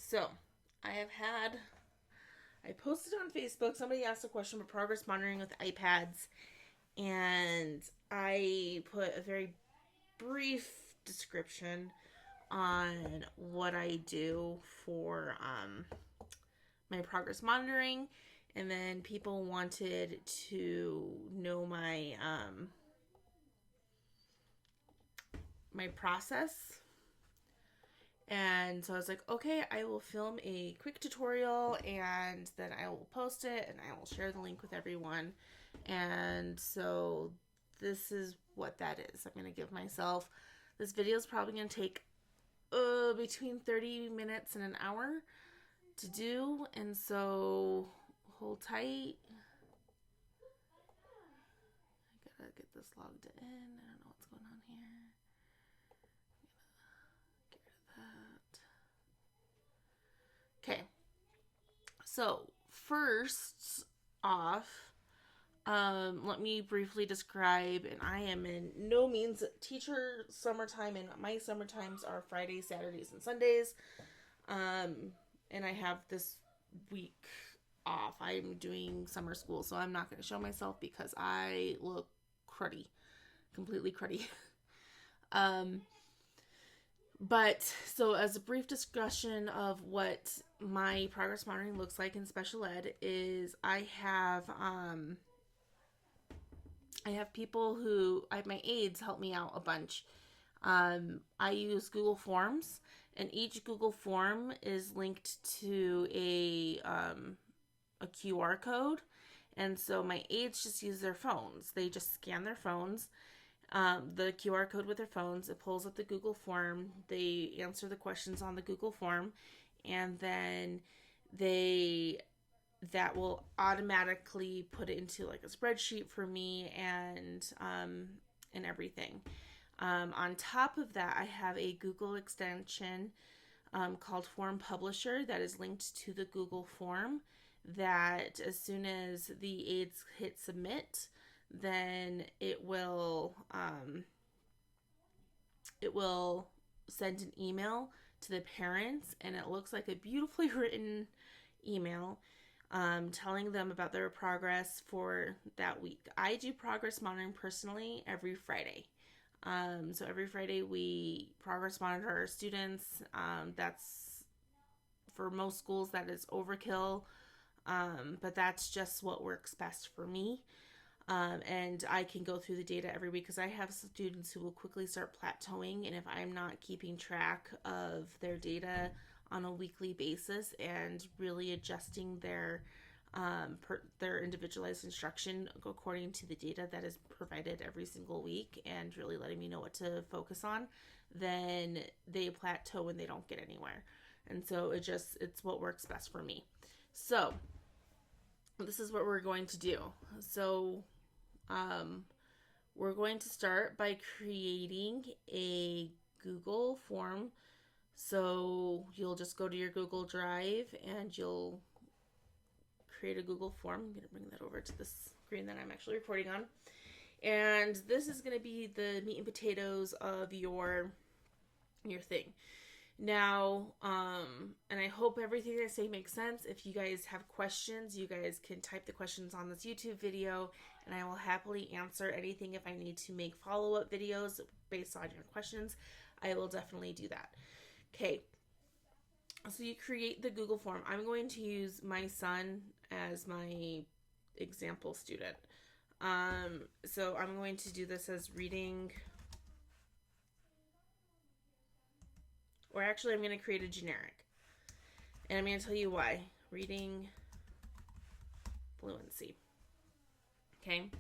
So, I posted on Facebook, somebody asked a question about progress monitoring with iPads, and I put a very brief description on what I do for my progress monitoring, and then people wanted to know my process. And so I was like, okay, I will film a quick tutorial and then I will post it and I will share the link with everyone. And so this is what that is. I'm going to give myself, this video is probably going to take between 30 minutes and an hour to do. And so hold tight. I gotta get this logged in. I don't know what's going on here. Get rid of that. Okay. So first off, let me briefly describe, and I am in no means teacher summertime, and my summer times are Fridays, Saturdays, and Sundays. And I have this week off. I'm doing summer school, so I'm not going to show myself because I look cruddy, completely cruddy. But so as a brief discussion of what my progress monitoring looks like in special ed is I have people who my aides help me out a bunch. I use Google Forms, and each Google form is linked to a QR code. And so my aides just use their phones. They just scan their phones, the QR code with their phones. It pulls up the Google form. They answer the questions on the Google form, and then that will automatically put it into like a spreadsheet for me and everything. On top of that, I have a Google extension called Form Publisher that is linked to the Google form, that as soon as the aides hit submit, then it will send an email to the parents, and it looks like a beautifully written email telling them about their progress for that week. I do progress monitoring personally every Friday. So every Friday we progress monitor our students. That's for most schools that is overkill, but that's just what works best for me. And I can go through the data every week because I have students who will quickly start plateauing, and if I'm not keeping track of their data on a weekly basis and really adjusting their individualized instruction according to the data that is provided every single week and really letting me know what to focus on, then they plateau and they don't get anywhere. And so it's what works best for me. So this is what we're going to do. So we're going to start by creating a Google form. So you'll just go to your Google Drive and you'll create a Google form. I'm going to bring that over to the screen that I'm actually recording on. And this is going to be the meat and potatoes of your thing. Now, and I hope everything I say makes sense. If you guys have questions, you guys can type the questions on this YouTube video, and I will happily answer anything. If I need to make follow-up videos based on your questions, I will definitely do that. Okay, so you create the Google form. I'm going to use my son as my example student. So I'm going to do this as reading, or actually I'm going to create a generic. And I'm going to tell you why. Reading fluency. Okay.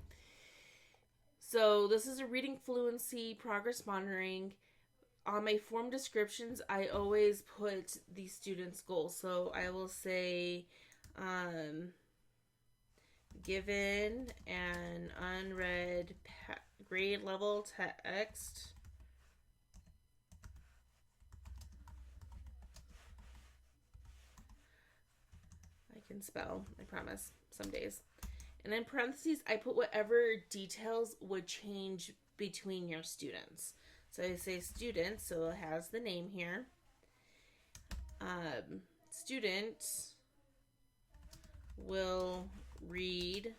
So this is a reading fluency progress monitoring. On my form descriptions, I always put the student's goals. So I will say, given an unread grade level text, I can spell, I promise, some days. And in parentheses, I put whatever details would change between your students. So I say students, so it has the name here. student will read,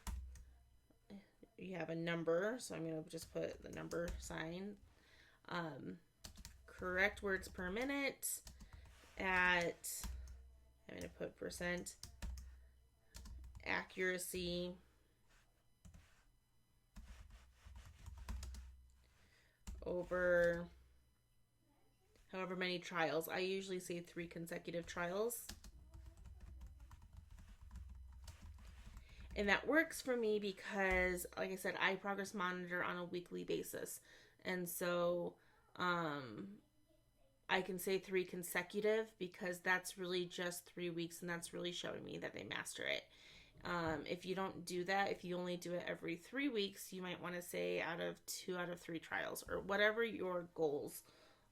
you have a number, so I'm going to just put the number sign, correct words per minute at, I'm going to put percent accuracy over however many trials. I usually say 3 consecutive trials. And that works for me because, like I said, I progress monitor on a weekly basis. And so I can say 3 consecutive because that's really just 3 weeks, and that's really showing me that they master it. If you don't do that, if you only do it every 3 weeks, you might want to say 2 out of 3 trials, or whatever your goals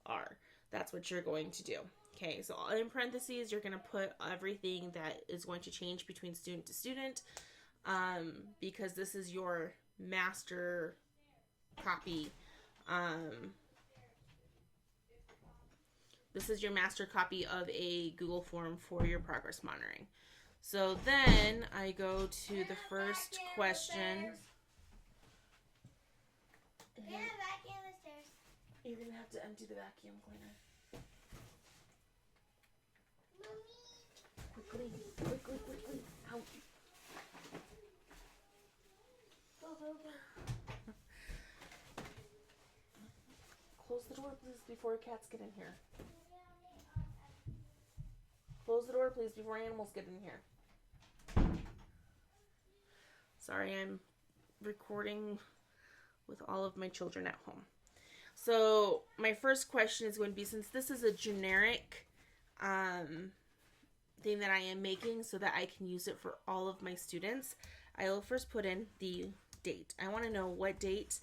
are. That's what you're going to do. Okay, so in parentheses, you're going to put everything that is going to change between student to student, because this is your master copy. This is your master copy of a Google form for your progress monitoring. So then I go to the first question. Yeah, vacuum the stairs. You're going to have to empty the vacuum cleaner. Mommy. Quickly. Out. Go. Close the door, please, before cats get in here. Close the door, please, before animals get in here. Sorry, I'm recording with all of my children at home. So my first question is going to be, since this is a generic thing that I am making so that I can use it for all of my students, I will first put in the date. I want to know what date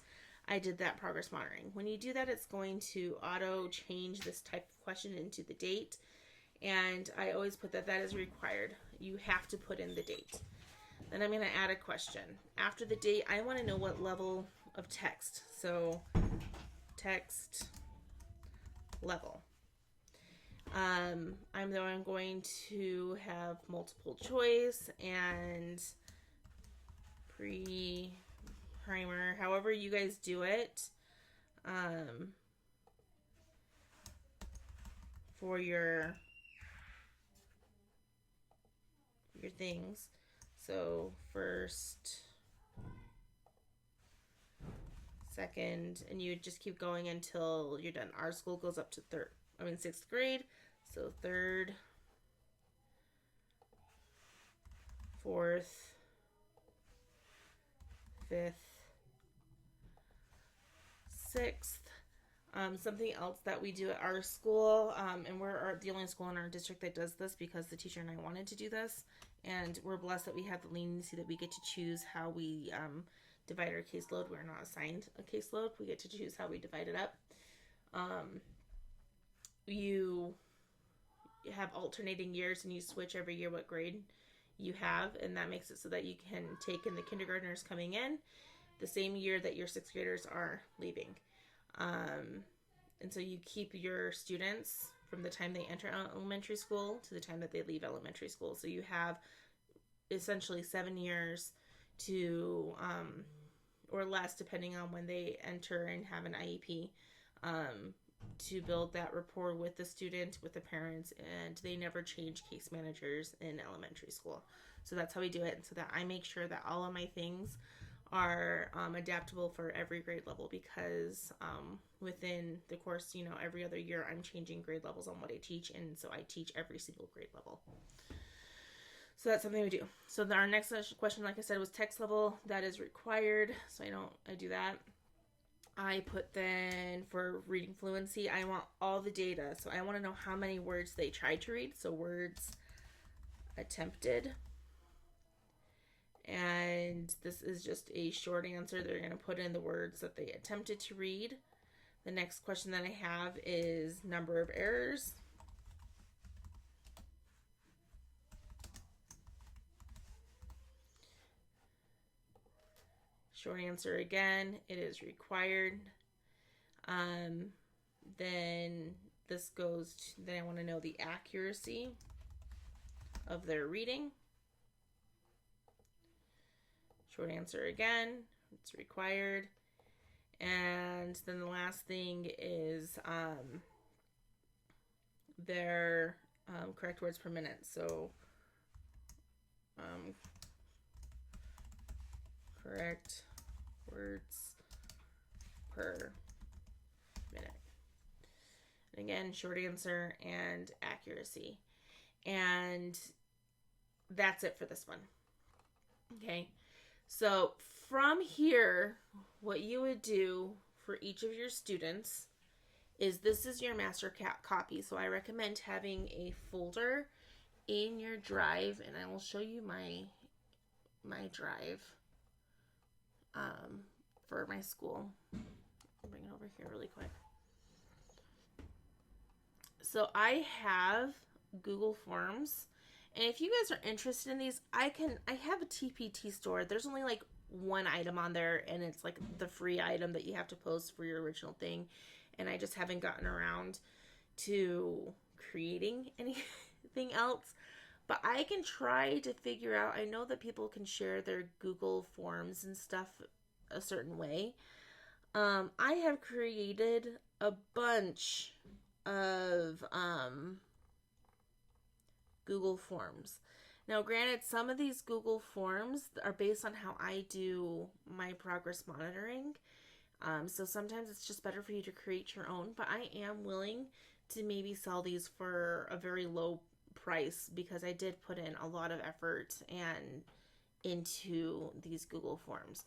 I did that progress monitoring. When you do that, it's going to auto change this type of question into the date. And I always put that is required. You have to put in the date. Then I'm going to add a question. After the date, I want to know what level of text. So text level. I'm going to have multiple choice and primer, however you guys do it, for your things. So first, second, and you just keep going until you're done. Our school goes up to 6th grade. So 3rd, 4th, 5th, 6th. Something else that we do at our school, and we're the only school in our district that does this because the teacher and I wanted to do this, and we're blessed that we have the leniency that we get to choose how we divide our caseload. We're not assigned a caseload. We get to choose how we divide it up. You have alternating years, and you switch every year what grade you have, and that makes it so that you can take in the kindergartners coming in the same year that your 6th graders are leaving. And so you keep your students from the time they enter elementary school to the time that they leave elementary school. So you have essentially 7 years to, or less, depending on when they enter and have an IEP, to build that rapport with the student, with the parents, and they never change case managers in elementary school. So that's how we do it, and so that I make sure that all of my things are adaptable for every grade level, because within the course, every other year I'm changing grade levels on what I teach, and so I teach every single grade level. So that's something we do. So our next question, like I said, was text level. That is required, so I do that. I put then for reading fluency, I want all the data. So I want to know how many words they tried to read. So words attempted. And this is just a short answer. They're going to put in the words that they attempted to read. The next question that I have is number of errors. Short answer again, it is required. Then this goes to, then I want to know the accuracy. of their reading. Short answer again, it's required. And then the last thing is their correct words per minute. So correct words per minute. And again, short answer and accuracy. And that's it for this one. Okay. So from here, what you would do for each of your students is this is your master copy. So I recommend having a folder in your drive, and I will show you my drive for my school. I'll bring it over here really quick. So I have Google Forms, and if you guys are interested in these, I have a TPT store. There's only like one item on there, and it's like the free item that you have to post for your original thing, and I just haven't gotten around to creating anything else. But I can try to figure out, I know that people can share their Google Forms and stuff a certain way. I have created a bunch of Google Forms. Now, granted, some of these Google Forms are based on how I do my progress monitoring. So sometimes it's just better for you to create your own, but I am willing to maybe sell these for a very low price because I did put in a lot of effort and into these Google Forms.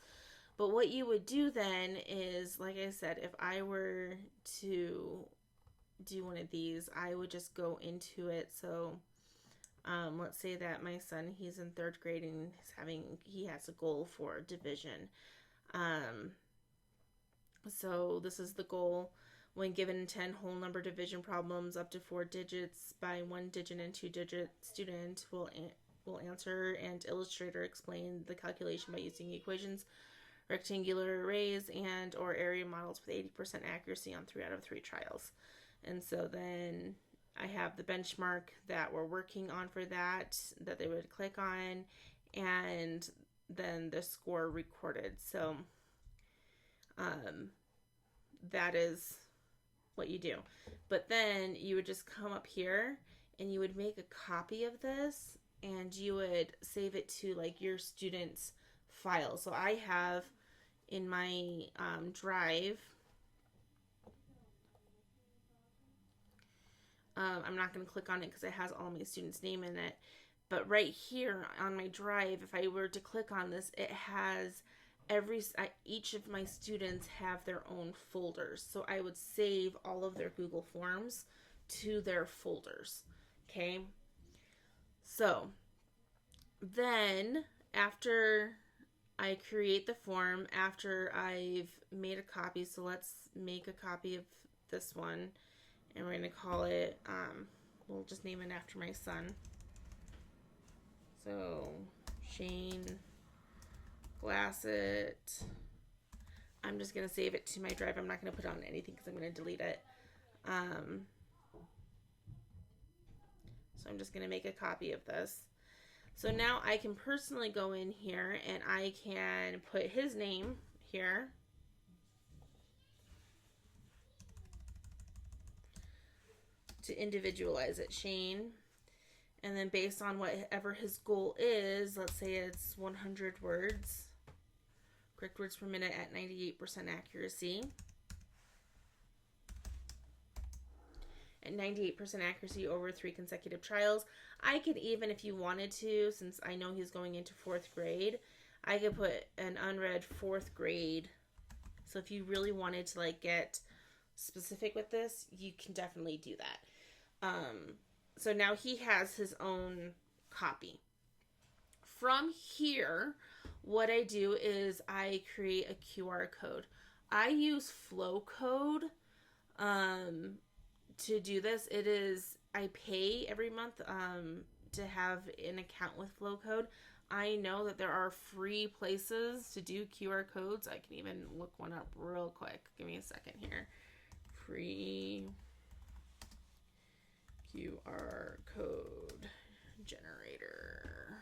But what you would do then is, like I said, if I were to do one of these, I would just go into it. So let's say that my son, he's in 3rd grade and he has a goal for division. So this is the goal. When given 10 whole number division problems up to 4 digits by 1 digit and 2 digit, student will answer and illustrate or explain the calculation by using equations, rectangular arrays, and or area models with 80% accuracy on 3 out of 3 trials. And so then I have the benchmark that we're working on for that they would click on, and then the score recorded. So that is what you do. But then you would just come up here and you would make a copy of this and you would save it to like your student's file. So I have in my drive, I'm not going to click on it because it has all my students' name in it. But right here on my drive, if I were to click on this, it has each of my students have their own folders. So I would save all of their Google Forms to their folders. Okay. So then after I create the form, after I've made a copy, so let's make a copy of this one, and we're going to call it, we'll just name it after my son. So Shane Glassett. I'm just going to save it to my drive. I'm not going to put on anything because I'm going to delete it. So I'm just going to make a copy of this. So now I can personally go in here and I can put his name here. To individualize it, Shane. And then based on whatever his goal is, let's say it's 100 words. Correct words per minute at 98% accuracy. At 98% accuracy over 3 consecutive trials. I could even, if you wanted to, since I know he's going into 4th grade, I could put an unread 4th grade. So if you really wanted to like get specific with this, you can definitely do that. So now he has his own copy. From here, what I do is I create a QR code. I use Flow Code to do this. I pay every month to have an account with Flow Code. I know that there are free places to do QR codes. I can even look one up real quick. Give me a second here. Free QR code generator.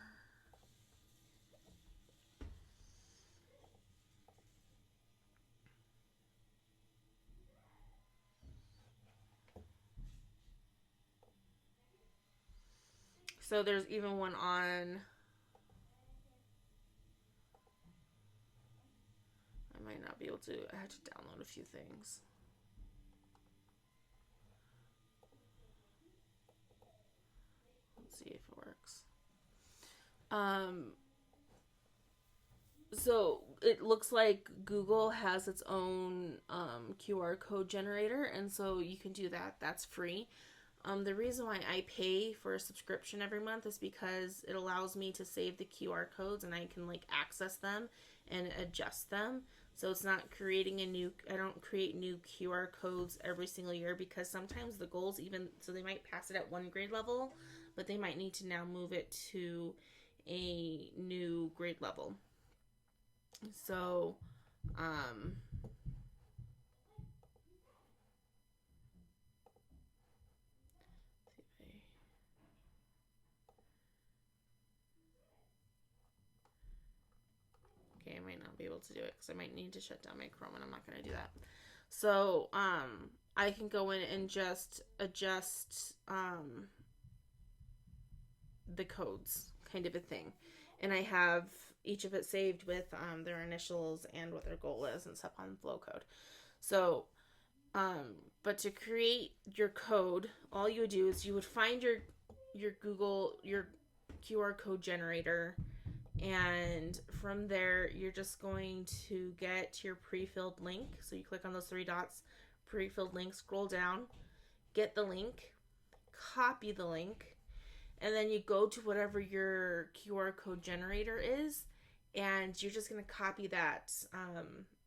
So there's even one on, I might not be able to, I had to download a few things. Let's see if it works. So it looks like Google has its own QR code generator, and so you can do that. That's free. The reason why I pay for a subscription every month is because it allows me to save the QR codes and I can like access them and adjust them. So it's not creating I don't create new QR codes every single year because sometimes the goals even, so they might pass it at one grade level, but they might need to now move it to a new grade level. So, um, okay, I might not be able to do it because I might need to shut down my Chrome and I'm not going to do that. So, I can go in and just adjust, the codes kind of a thing. And I have each of it saved with, their initials and what their goal is and stuff on Flowcode. So, but to create your code, all you would do is you would find your QR code generator, and from there you're just going to get your pre-filled link. So you click on those three dots, pre-filled link, scroll down, get the link, copy the link, and then you go to whatever your QR code generator is, and you're just going to copy that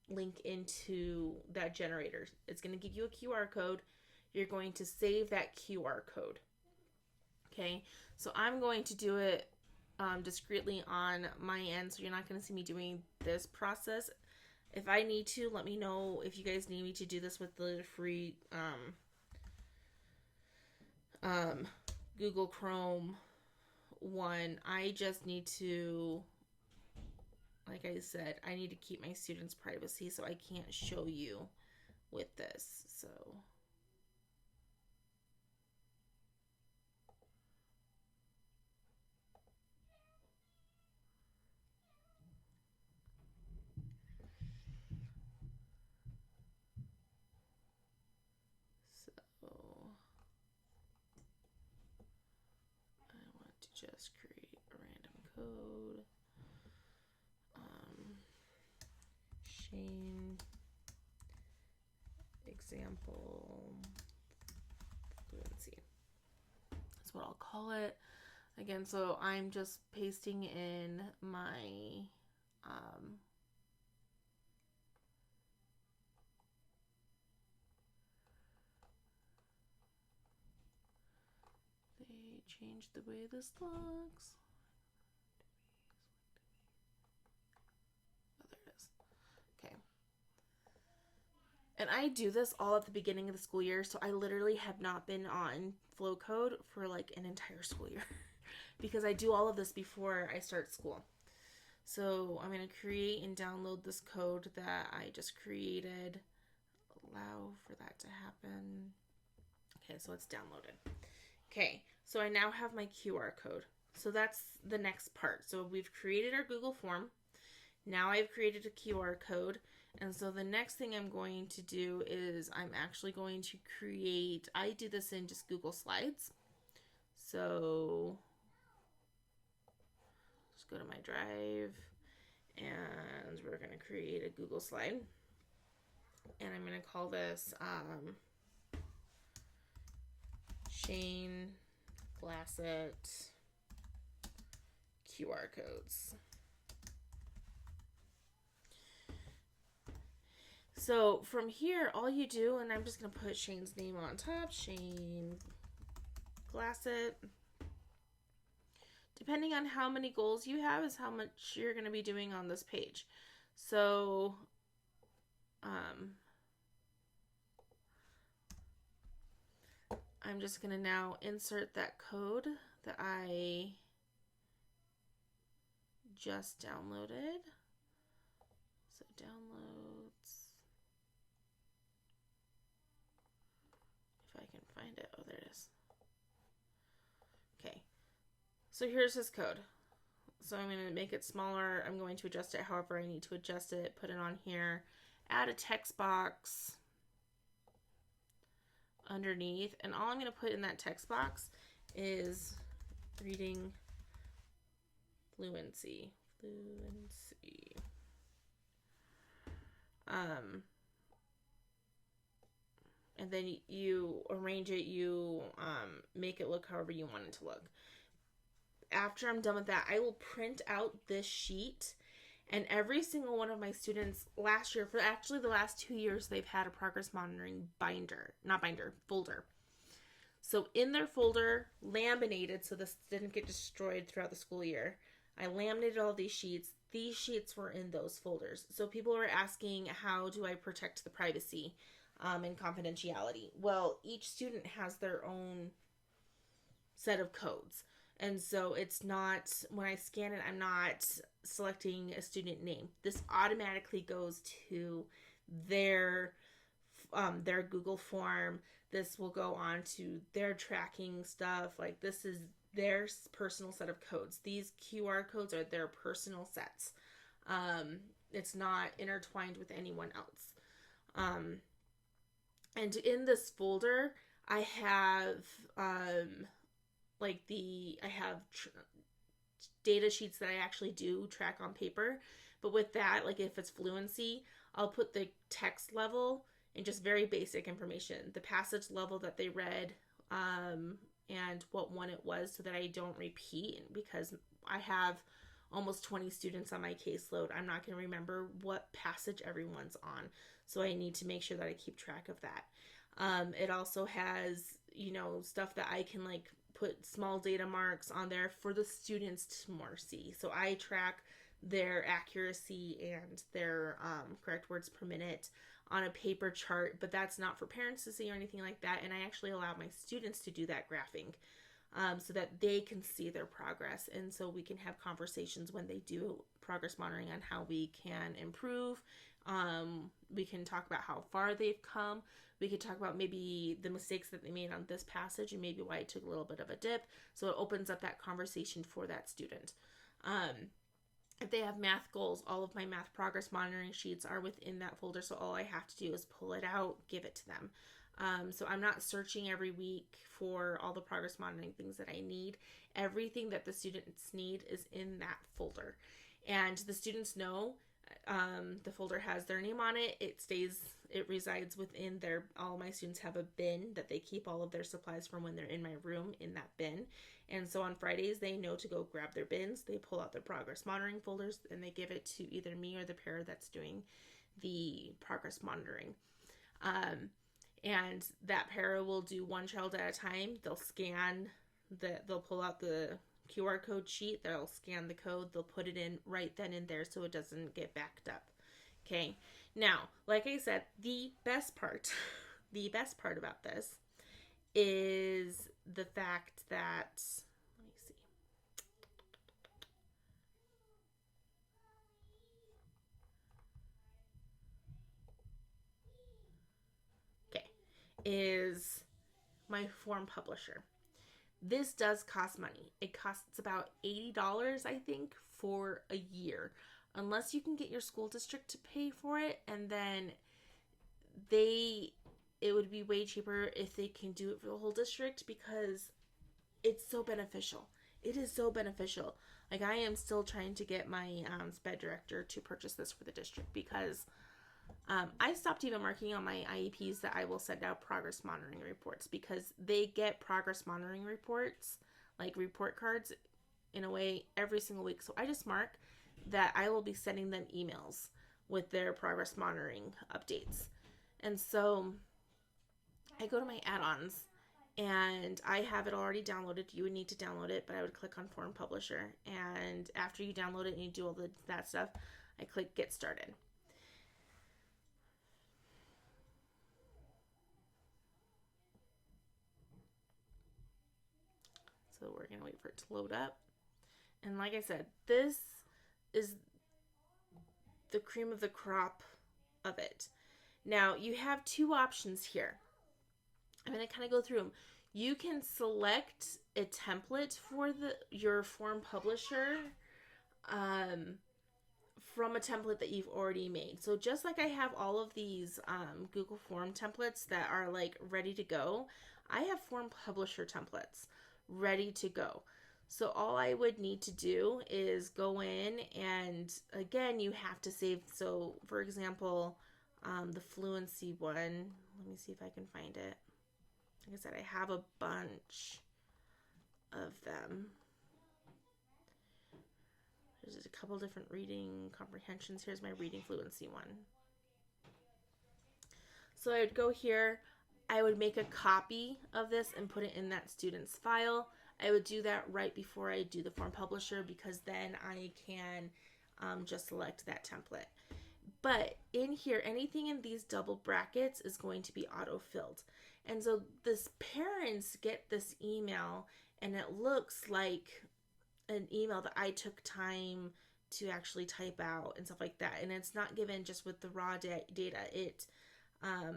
link into that generator. It's going to give you a QR code. You're going to save that QR code. Okay, so I'm going to do it discreetly on my end, so you're not going to see me doing this process. If I need to, let me know if you guys need me to do this with the free Google Chrome one. I just need to, like I said, I need to keep my students' privacy, so I can't show you with this. So I want to just create a random code. Shane example fluency. That's what I'll call it. Again, so I'm just pasting in my they changed the way this looks. Oh, there it is. Okay. And I do this all at the beginning of the school year, so I literally have not been on Flowcode for like an entire school year because I do all of this before I start school. So I'm going to create and download this code that I just created. Allow for that to happen. Okay, so it's downloaded. Okay, so I now have my QR code. So that's the next part. So we've created our Google form. Now I've created a QR code. And so the next thing I'm going to do is I'm actually going to create, I do this in just Google Slides. So just go to my drive and we're going to create a Google slide. And I'm going to call this Shane Glassett QR codes. So from here, all you do, and I'm just going to put Shane's name on top, Shane Glassett. Depending on how many goals you have is how much you're going to be doing on this page. So, I'm just going to now insert that code that I just downloaded. So downloads. If I can find it. Oh, there it is. Okay. So here's his code. So I'm going to make it smaller. I'm going to adjust it however I need to adjust it. Put it on here. Add a text box underneath. And all I'm going to put in that text box is reading fluency. Fluency. And then you arrange it. You make it look however you want it to look. After I'm done with that, I will print out this sheet. And every single one of my students last year, for actually the last 2 years, they've had a progress monitoring folder. So in their folder, laminated so this didn't get destroyed throughout the school year, I laminated all these sheets. These sheets were in those folders. So people were asking, how do I protect the privacy and confidentiality? Well, each student has their own set of codes. And so it's not, when I scan it, I'm not selecting a student name. This automatically goes to their Google form. This will go on to their tracking stuff. Like, this is their personal set of codes. These QR codes are their personal sets. It's not intertwined with anyone else. And in this folder, I have data sheets that I actually do track on paper. But with that, like if it's fluency, I'll put the text level and just very basic information, the passage level that they read, and what one it was, so that I don't repeat, because I have almost 20 students on my caseload. I'm not going to remember what passage everyone's on. So I need to make sure that I keep track of that. It also has, stuff that I can like put small data marks on there for the students to more see. So I track their accuracy and their correct words per minute on a paper chart, but that's not for parents to see or anything like that. And I actually allow my students to do that graphing so that they can see their progress. And so we can have conversations when they do progress monitoring on how we can improve. We can talk about how far they've come. We could talk about maybe the mistakes that they made on this passage and maybe why it took a little bit of a dip. So it opens up that conversation for that student. If they have math goals, all of my math progress monitoring sheets are within that folder. So all I have to do is pull it out, give it to them. So I'm not searching every week for all the progress monitoring things that I need. Everything that the students need is in that folder. And the students know the folder has their name on it. It resides within all my students have a bin that they keep all of their supplies from when they're in my room in that bin. And so on Fridays, they know to go grab their bins. They pull out their progress monitoring folders and they give it to either me or the para that's doing the progress monitoring. And that para will do one child at a time. They'll pull out the QR code sheet. They'll scan the code. They'll put it in right then and there so it doesn't get backed up. Okay. Now, like I said, the best part about this is the fact that, let me see. Okay. Is my form publisher. This does cost money. It costs about $80, I think, for a year. Unless you can get your school district to pay for it, and then it would be way cheaper if they can do it for the whole district, because it's so beneficial. It is so beneficial. Like, I am still trying to get my Sped director to purchase this for the district, because I stopped even marking on my IEPs that I will send out progress monitoring reports, because they get progress monitoring reports, like report cards, in a way every single week. So I just mark that I will be sending them emails with their progress monitoring updates. And so I go to my add-ons and I have it already downloaded. You would need to download it, but I would click on Form Publisher. And after you download it and you do all that stuff, I click Get Started. So we're going to wait for it to load up. And like I said, this is the cream of the crop of it. Now, you have two options here. I'm going to kind of go through them. You can select a template for your form publisher um, from a template that you've already made. So just like I have all of these Google Form templates that are like ready to go, I have form publisher templates ready to go. So all I would need to do is go in, and again, you have to save. So for example, the fluency one, let me see if I can find it. Like I said, I have a bunch of them. There's a couple different reading comprehensions. Here's my reading fluency one. So I would go here, I would make a copy of this and put it in that student's file. I would do that right before I do the form publisher, because then I can just select that template. But in here, anything in these double brackets is going to be auto-filled. And so this parents get this email, and it looks like an email that I took time to actually type out and stuff like that. And it's not given just with the raw data. Um,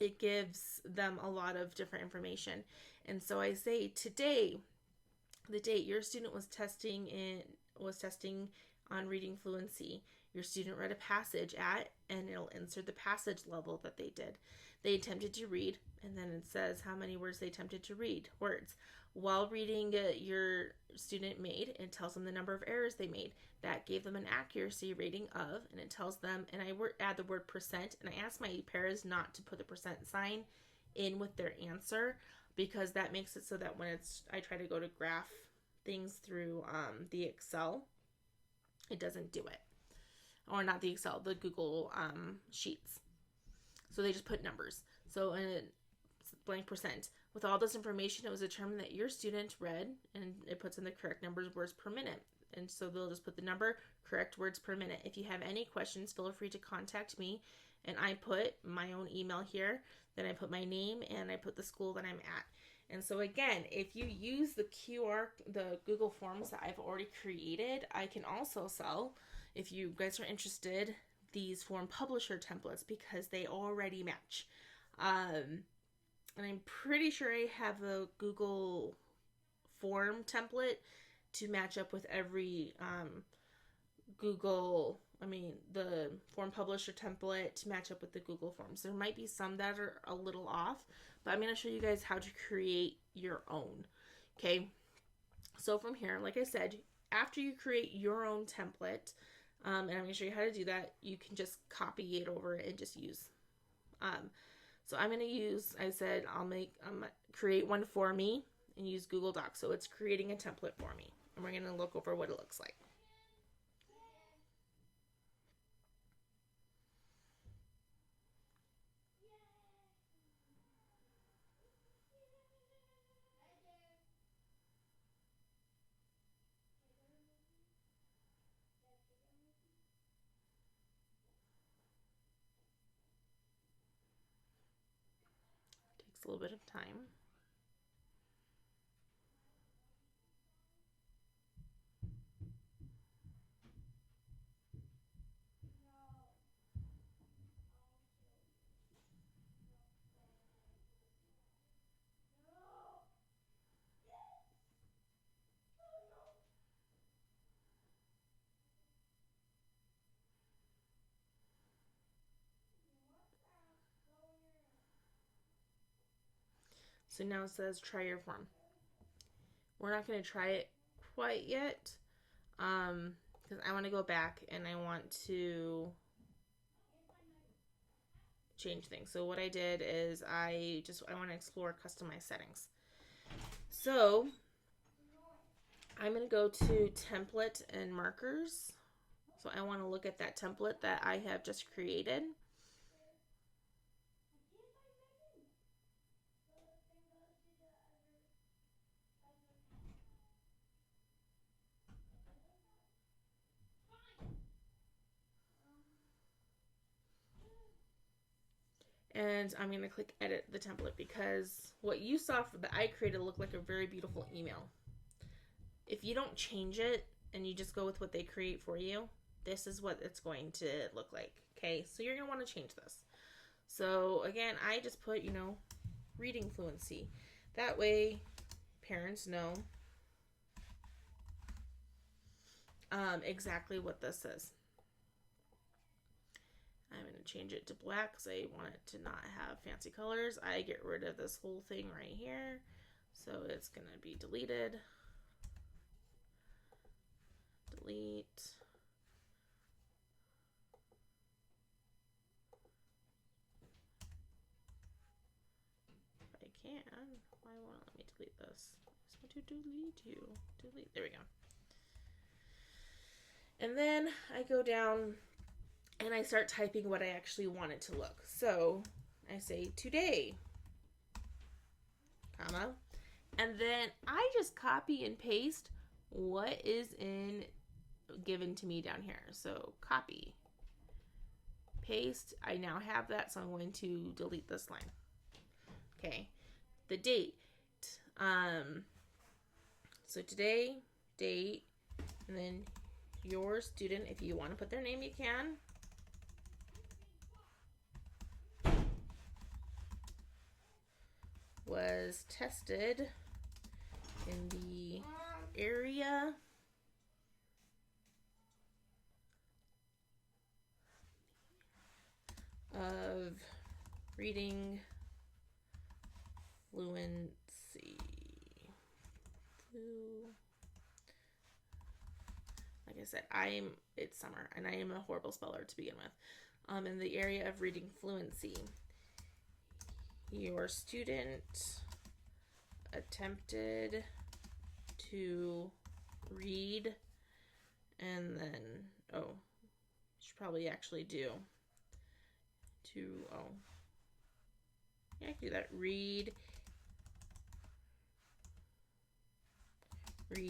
it gives them a lot of different information. And so I say today, the date your student was testing on reading fluency. Your student read a passage at, and it'll insert the passage level that they did. They attempted to read, and then it says how many words they attempted to read. Words. While reading, your student made, it tells them the number of errors they made. That gave them an accuracy rating of, and it tells them, and I add the word percent, and I ask my paras not to put the percent sign in with their answer, because that makes it so that when I try to go to graph things through the Excel, it doesn't do it. Or not the Excel, the Google Sheets. So they just put numbers. So in a blank percent. With all this information, it was determined that your student read, and it puts in the correct numbers words per minute. And so they'll just put the number, correct words per minute. If you have any questions, feel free to contact me. And I put my own email here. Then I put my name, and I put the school that I'm at. And so again, if you use the Google Forms that I've already created, I can also sell, if you guys are interested, these form publisher templates, because they already match. And I'm pretty sure I have a Google form template to match up with every the form publisher template to match up with the Google Forms. There might be some that are a little off, but I'm going to show you guys how to create your own. Okay, so from here, like I said, after you create your own template, and I'm going to show you how to do that, you can just copy it over and just use. So I'm going to use, I said, create one for me and use Google Docs. So it's creating a template for me. And we're going to look over what it looks like. Takes a little bit of time. So now it says try your form. We're not going to try it quite yet, because I want to go back and I want to change things. So what I did is I want to explore customized settings. So I'm going to go to template and markers. So I want to look at that template that I have just created. And I'm going to click edit the template because what you saw that I created looked like a very beautiful email. If you don't change it and you just go with what they create for you, this is what it's going to look like. Okay, so you're going to want to change this. So again, I just put, reading fluency. That way parents know exactly what this is. I'm going to change it to black because I want it to not have fancy colors. I get rid of this whole thing right here. So it's going to be deleted. Delete. If I can. Why won't it let me delete this? I just want to delete you. Delete. There we go. And then I go down and I start typing what I actually want it to look. So I say today, comma, and then I just copy and paste what is given to me down here. So copy, paste. I now have that, so I'm going to delete this line. Okay, the date. So today, date, and then your student, if you want to put their name, you can. Was tested in the area of reading fluency. Like I said, it's summer and I am a horrible speller to begin with. In the area of reading fluency, your student attempted to read, and then, should probably actually do I can do that. Read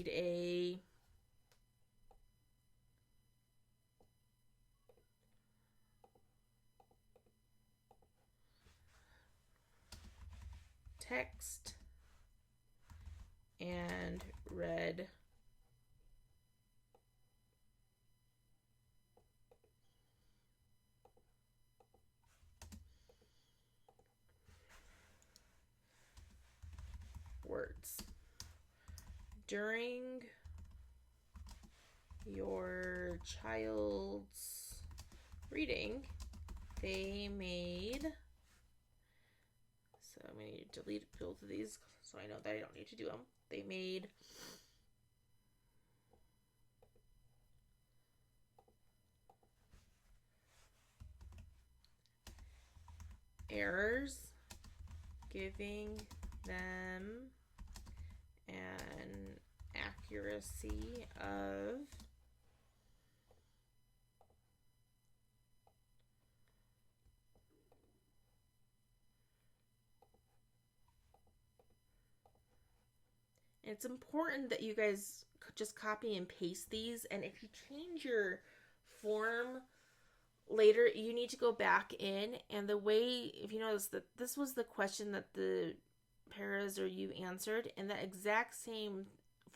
a text and read words. During your child's reading, they made, so I'm going to delete both of these so I know that I don't need to do them. They made errors, giving them an accuracy of 90%. It's important that you guys just copy and paste these, and if you change your form later, you need to go back in, and the way, if you notice that this was the question that the paras or you answered, and the exact same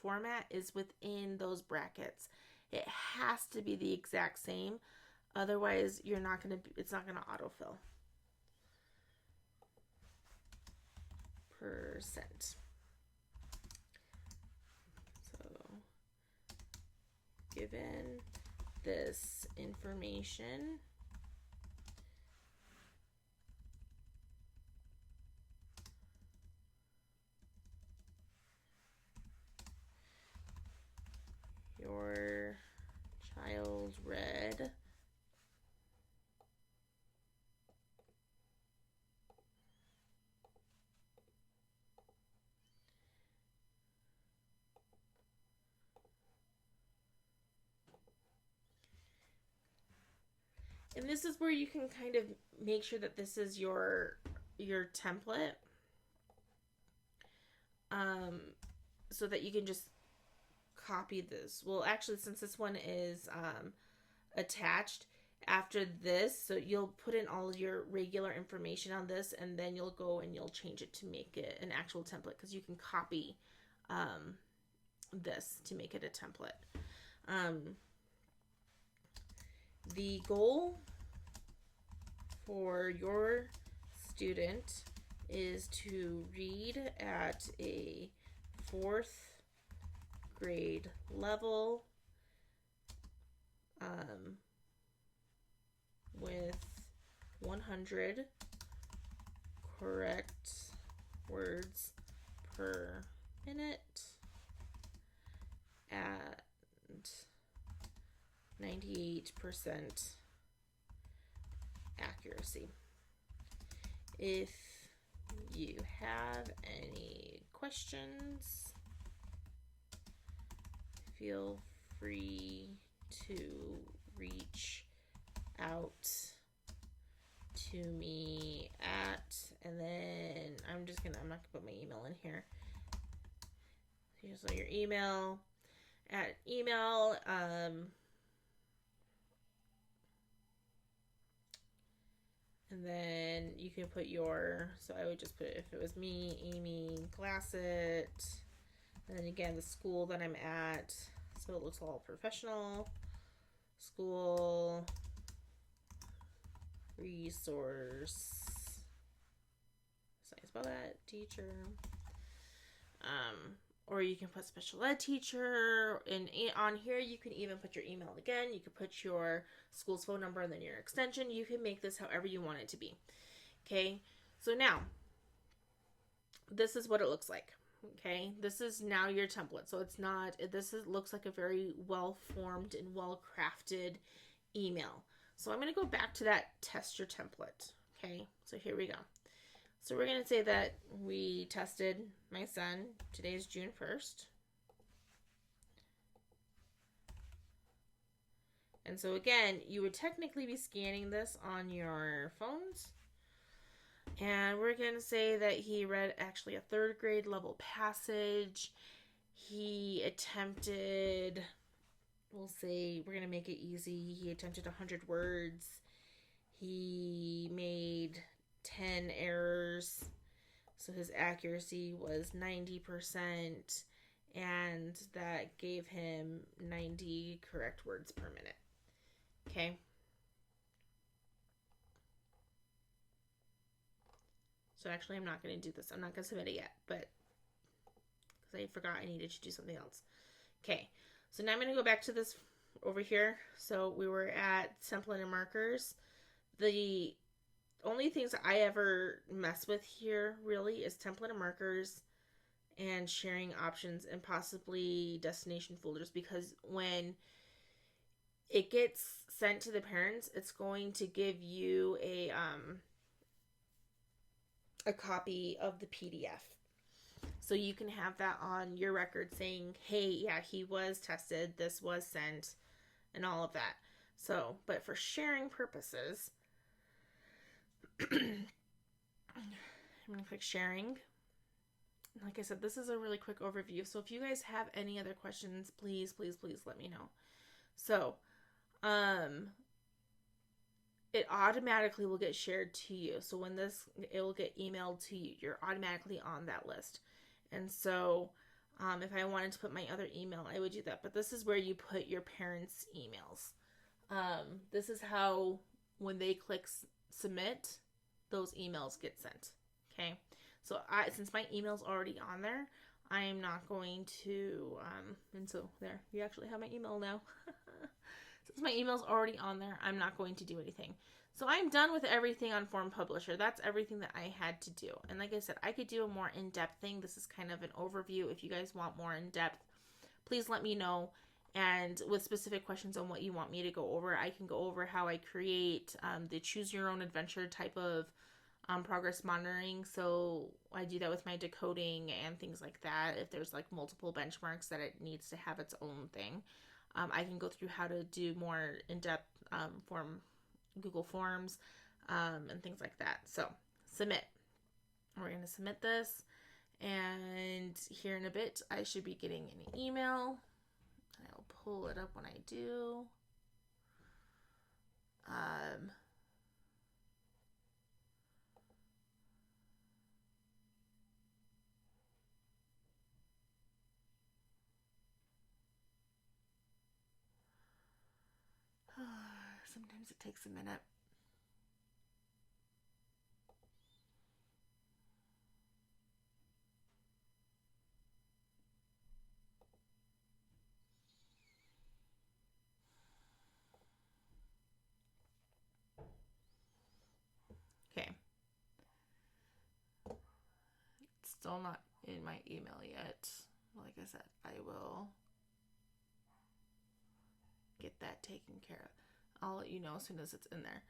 format is within those brackets. It has to be the exact same, otherwise it's not going to autofill. Percent. So given this information, your child read and this is where you can kind of make sure that this is your template, so that you can just copy this. Well, actually, since this one is attached, after this, so you'll put in all of your regular information on this, and then you'll go and you'll change it to make it an actual template, because you can copy this to make it a template. The goal for your student is to read at a 4th grade level with 100 correct words per minute at 98% accuracy. If you have any questions, feel free to reach out to me at, and then I'm not gonna put my email in here. So your email at email, and then you can put your, so I would just put, if it was me, Amy Glassett, and then again the school that I'm at, so it looks all professional. School resource, so I spell that, teacher, or you can put special ed teacher, and on here you can even put your email again. You could put your school's phone number and then your extension. You can make this however you want it to be. Okay, so now this is what it looks like. Okay, this is now your template. So it's not, looks like a very well formed and well crafted email. So I'm going to go back to that test your template. Okay, so here we go. So we're going to say that we tested my son. Today is June 1st. And so again, you would technically be scanning this on your phones. And we're going to say that he read actually a 3rd grade level passage. He attempted, we'll say, we're going to make it easy. He attempted 100 words. He made 10 errors. So his accuracy was 90%. And that gave him 90 correct words per minute. Okay. So actually, I'm not going to do this. I'm not going to submit it yet, but because I forgot I needed to do something else. Okay, so now I'm going to go back to this over here. So we were at template and markers. The only things I ever mess with here really is template and markers and sharing options and possibly destination folders, because when it gets sent to the parents, it's going to give you a copy of the PDF. So you can have that on your record saying, hey, yeah, he was tested, this was sent, and all of that. So, but for sharing purposes, I'm going to click sharing. Like I said, this is a really quick overview. So if you guys have any other questions, please, please, please let me know. So, it automatically will get shared to you. So when it will get emailed to you. You're automatically on that list. And so if I wanted to put my other email, I would do that. But this is where you put your parents' emails. This is how, when they click submit, those emails get sent. Okay. So since my email's already on there, I'm not going to, and so there, you actually have my email now. Since my email's already on there, I'm not going to do anything. So I'm done with everything on Form Publisher. That's everything that I had to do. And like I said, I could do a more in-depth thing. This is kind of an overview. If you guys want more in-depth, please let me know. And with specific questions on what you want me to go over, I can go over how I create the choose your own adventure type of progress monitoring. So I do that with my decoding and things like that. If there's like multiple benchmarks that it needs to have its own thing. I can go through how to do more in-depth Google Forms and things like that. So submit. We're going to submit this. And here in a bit, I should be getting an email. I'll pull it up when I do. Um, Sometimes it takes a minute. Okay. It's still not in my email yet. Like I said, I will get that taken care of. I'll let you know as soon as it's in there.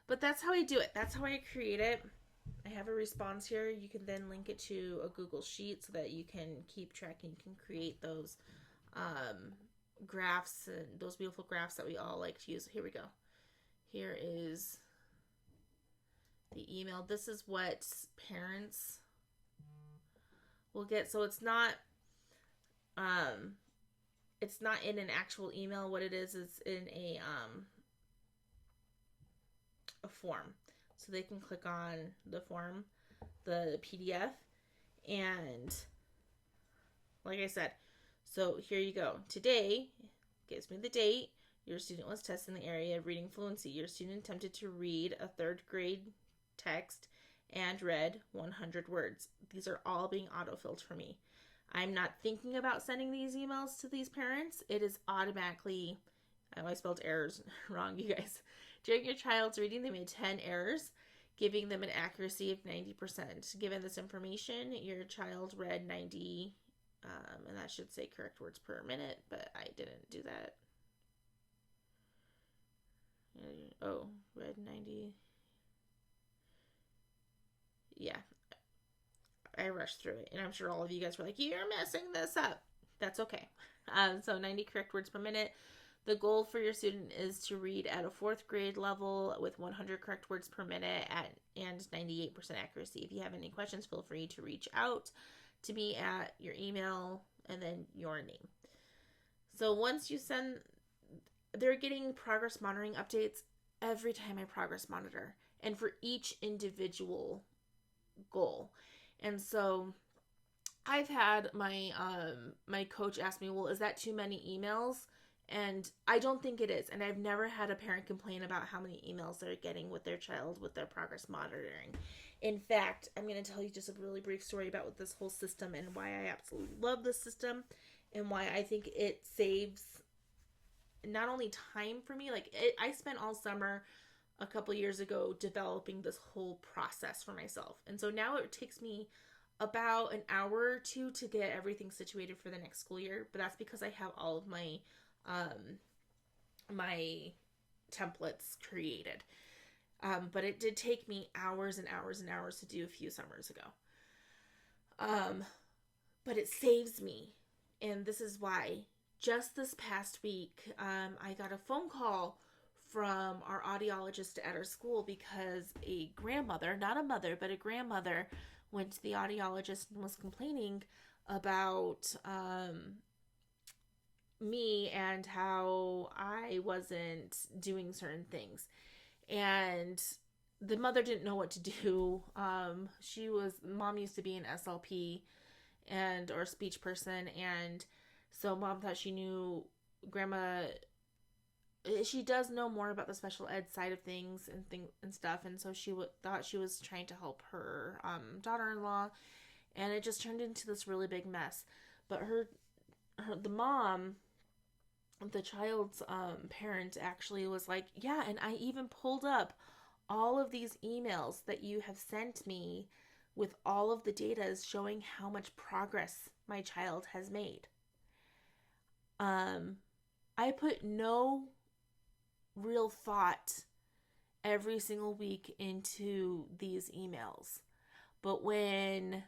But that's how I do it. That's how I create it. I have a response here. You can then link it to a Google Sheet so that you can keep tracking. You can create those um, graphs and those beautiful graphs that we all like to use. Here we go. Here is the email. This is what parents will get. So it's not in an actual email. What it is in a form. So they can click on the form, the PDF, and like I said, so here you go. Today gives me the date. Your student was tested in the area of reading fluency. Your student attempted to read a third grade text and read 100 words. These are all being autofilled for me. I'm not thinking about sending these emails to these parents. It is automatically, I spelled errors wrong, you guys. During your child's reading, they made 10 errors, giving them an accuracy of 90%. Given this information, your child read 90, and that should say correct words per minute, but I didn't do that. Oh, read 90. Yeah, I rushed through it, and I'm sure all of you guys were like, you're messing this up. That's okay. So 90 correct words per minute. The goal for your student is to read at a fourth grade level with 100 correct words per minute and 98% accuracy. If you have any questions, feel free to reach out to me at your email and then your name. So once you send, they're getting progress monitoring updates every time I progress monitor and for each individual goal. And so I've had my coach ask me, well, is that too many emails? And I don't think it is. And I've never had a parent complain about how many emails they're getting with their child with their progress monitoring. In fact, I'm going to tell you just a really brief story about this whole system and why I absolutely love this system and why I think it saves not only time for me, I spent all summer a couple years ago developing this whole process for myself. And so now it takes me about an hour or two to get everything situated for the next school year, but that's because I have all of my templates created. But it did take me hours and hours and hours to do a few summers ago. But it saves me. And this is why just this past week, I got a phone call from our audiologist at our school because a grandmother, not a mother, but a grandmother, went to the audiologist and was complaining about me and how I wasn't doing certain things. And the mother didn't know what to do. Mom used to be an SLP or speech person, and so mom thought she knew grandma. She does know more about the special ed side of things and stuff, and so she thought she was trying to help her daughter-in-law, and it just turned into this really big mess. But the mom, the child's parent, actually was like, yeah, and I even pulled up all of these emails that you have sent me with all of the data showing how much progress my child has made. I put no real thought every single week into these emails. But when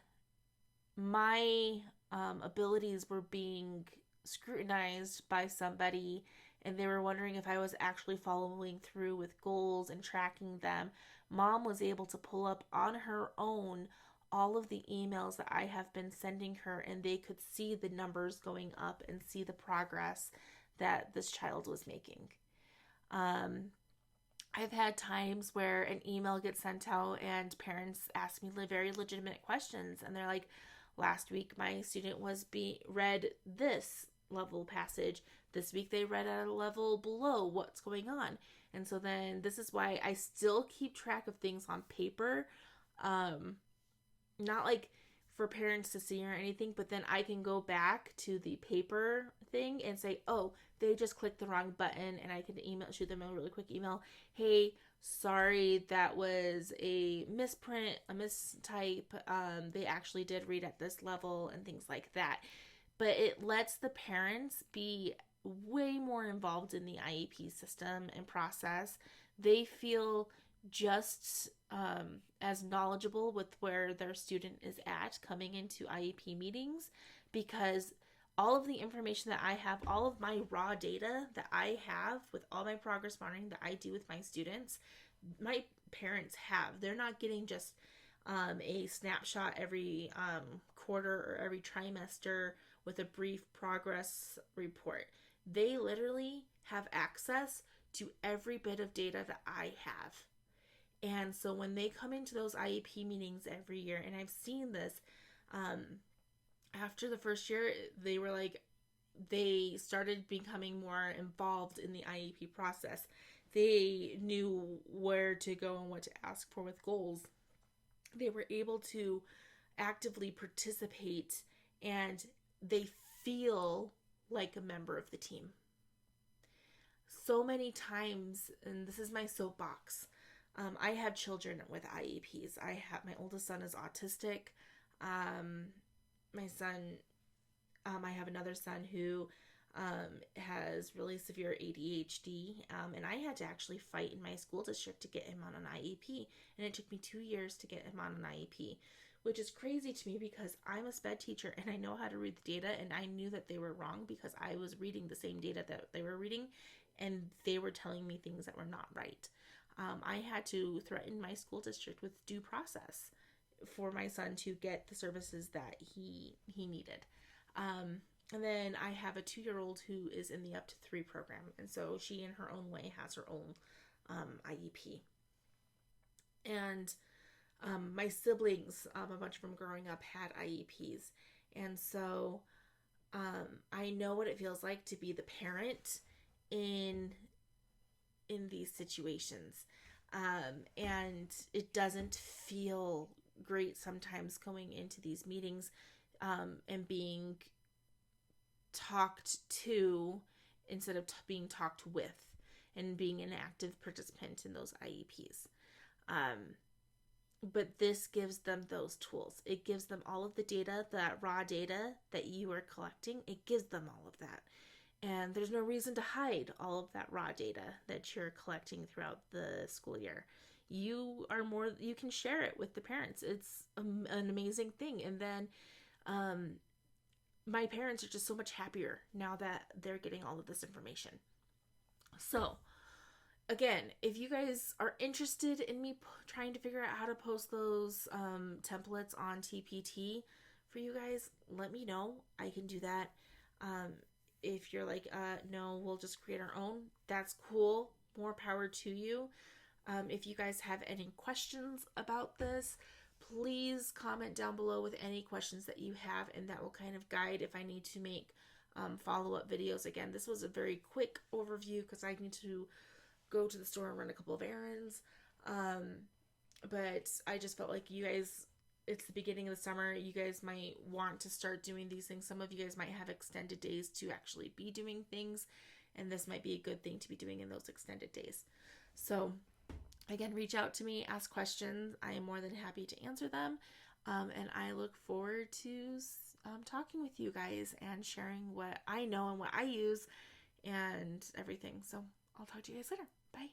my abilities were being scrutinized by somebody and they were wondering if I was actually following through with goals and tracking them, mom was able to pull up on her own all of the emails that I have been sending her, and they could see the numbers going up and see the progress that this child was making. I've had times where an email gets sent out and parents ask me very legitimate questions, and they're like, last week my student was read this level passage. This week they read at a level below. What's going on? And so then this is why I still keep track of things on paper. Um, Not like for parents to see or anything, but then I can go back to the paper thing and say, oh, they just clicked the wrong button, and I can shoot them a really quick email. Hey, sorry, that was a misprint, a mistype. They actually did read at this level and things like that. But it lets the parents be way more involved in the IEP system and process. They feel just as knowledgeable with where their student is at coming into IEP meetings, because all of the information that I have, all of my raw data that I have with all my progress monitoring that I do with my students, my parents have. They're not getting just a snapshot every quarter or every trimester with a brief progress report. They literally have access to every bit of data that I have. And so when they come into those IEP meetings every year, and I've seen this, um, after the first year, they were like, they started becoming more involved in the IEP process. They knew where to go and what to ask for with goals. They were able to actively participate, and they feel like a member of the team. So many times, and this is my soapbox, I have children with IEPs. My oldest son is autistic. My son, I have another son who has really severe ADHD, and I had to actually fight in my school district to get him on an IEP, and it took me 2 years to get him on an IEP, which is crazy to me because I'm a Sped teacher and I know how to read the data, and I knew that they were wrong because I was reading the same data that they were reading, and they were telling me things that were not right. I had to threaten my school district with due process for my son to get the services that he needed. And then I have a 2-year-old who is in the up to 3 program, and so she, in her own way, has her own IEP. And my siblings, a bunch of them growing up, had IEPs, and so I know what it feels like to be the parent in these situations. And it doesn't feel great sometimes going into these meetings and being talked to instead of being talked with, and being an active participant in those IEPs. But this gives them those tools. It gives them all of the data, that raw data that you are collecting. It gives them all of that. And there's no reason to hide all of that raw data that you're collecting throughout the school year. You can share it with the parents. It's an amazing thing. And then my parents are just so much happier now that they're getting all of this information. So, again, if you guys are interested in me trying to figure out how to post those templates on TPT for you guys, let me know. I can do that. If you're like, no, we'll just create our own, that's cool. More power to you. If you guys have any questions about this, please comment down below with any questions that you have, and that will kind of guide if I need to make follow-up videos. Again, this was a very quick overview because I need to go to the store and run a couple of errands. But I just felt like you guys, it's the beginning of the summer. You guys might want to start doing these things. Some of you guys might have extended days to actually be doing things, and this might be a good thing to be doing in those extended days. So again, reach out to me, ask questions. I am more than happy to answer them. And I look forward to talking with you guys and sharing what I know and what I use and everything. So I'll talk to you guys later. Bye.